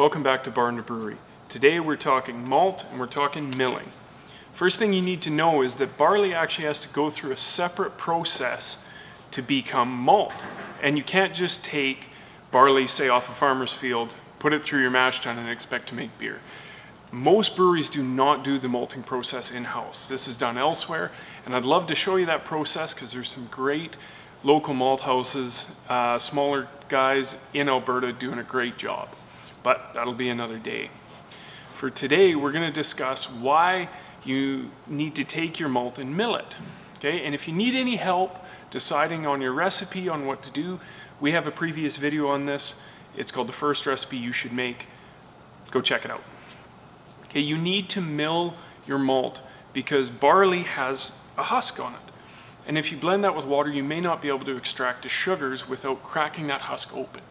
Welcome back to Bar and Brewery. Today we're talking malt and we're talking milling. First thing you need to know is that barley actually has to go through a separate process to become malt. And you can't just take barley, say off a farmer's field, put it through your mash tun and expect to make beer. Most breweries do not do the malting process in-house. This is done elsewhere, and I'd love to show you that process because there's some great local malt houses, smaller guys in Alberta doing a great job. But that'll be another day. For today, we're going to discuss why you need to take your malt and mill it. Okay, and if you need any help deciding on your recipe on what to do, we have a previous video on this. It's called The First Recipe You Should Make. Go check it out. Okay, you need to mill your malt because barley has a husk on it. And if you blend that with water, you may not be able to extract the sugars without cracking that husk open.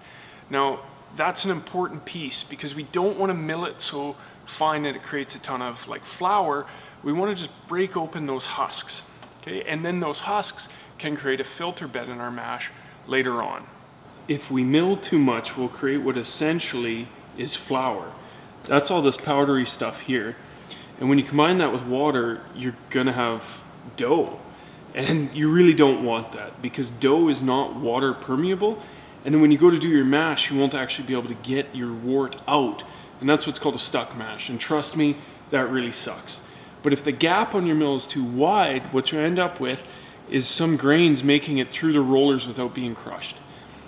Now, that's an important piece because we don't want to mill it so fine that it creates a ton of like flour. We want to just break open those husks. Okay, and then those husks can create a filter bed in our mash later on. If we mill too much, we'll create what essentially is flour. That's all this powdery stuff here. And when you combine that with water, you're gonna have dough. And you really don't want that because dough is not water permeable. And then when you go to do your mash, you won't actually be able to get your wort out. And that's what's called a stuck mash. And trust me, that really sucks. But if the gap on your mill is too wide, what you end up with is some grains making it through the rollers without being crushed.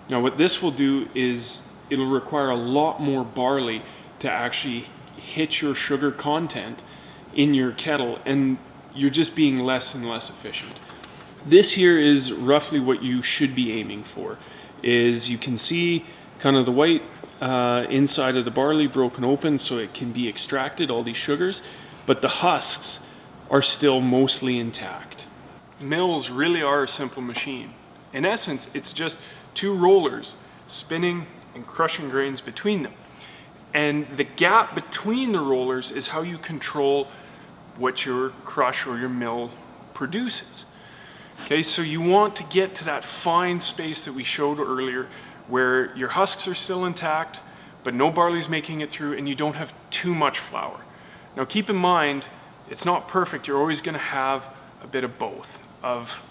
Now what this will do is it'll require a lot more barley to actually hit your sugar content in your kettle, and you're just being less and less efficient. This here is roughly what you should be aiming for. Is you can see kind of the white inside of the barley broken open so it can be extracted, all these sugars, but the husks are still mostly intact. Mills really are a simple machine. In essence, it's just two rollers spinning and crushing grains between them. And the gap between the rollers is how you control what your crush or your mill produces. Okay, so you want to get to that fine space that we showed earlier where your husks are still intact, but no barley's making it through and you don't have too much flour. Now keep in mind, it's not perfect. You're always gonna have a bit of both, of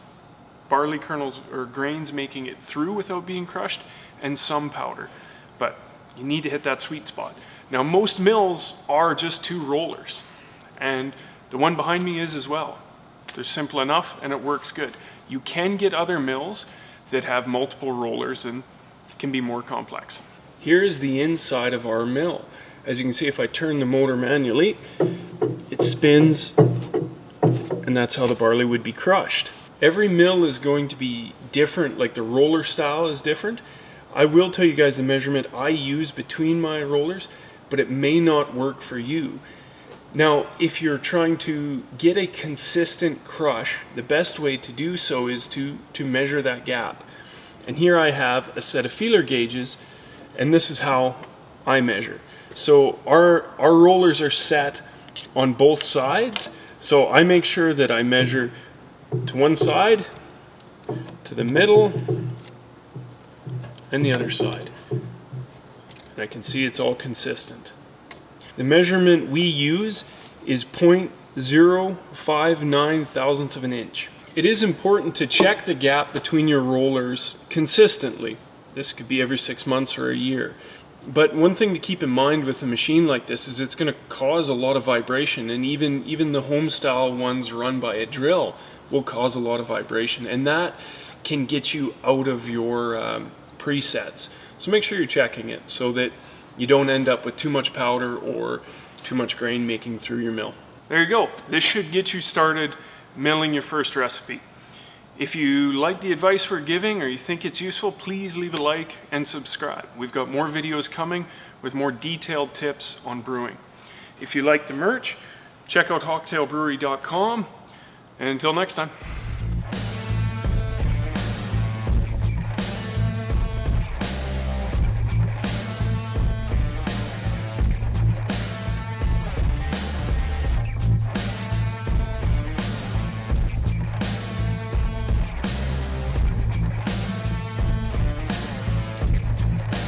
barley kernels or grains making it through without being crushed and some powder. But you need to hit that sweet spot. Now most mills are just two rollers, and the one behind me is as well. They're simple enough and it works good. You can get other mills that have multiple rollers and can be more complex. Here's the inside of our mill. As you can see, if I turn the motor manually, it spins, and that's how the barley would be crushed. Every mill is going to be different, like the roller style is different. I will tell you guys the measurement I use between my rollers, but it may not work for you. Now, if you're trying to get a consistent crush, the best way to do so is to measure that gap. And here I have a set of feeler gauges, and this is how I measure. So our rollers are set on both sides, so I make sure that I measure to one side, to the middle, and the other side. And I can see it's all consistent. The measurement we use is 0.059 thousandths of an inch. It is important to check the gap between your rollers consistently. This could be every 6 months or a year. But one thing to keep in mind with a machine like this is it's going to cause a lot of vibration, and even the home style ones run by a drill will cause a lot of vibration, and that can get you out of your presets. So make sure you're checking it so that you don't end up with too much powder or too much grain making through your mill. There you go. This should get you started milling your first recipe. If you like the advice we're giving or you think it's useful, please leave a like and subscribe. We've got more videos coming with more detailed tips on brewing. If you like the merch, check out hawktailbrewery.com, and until next time.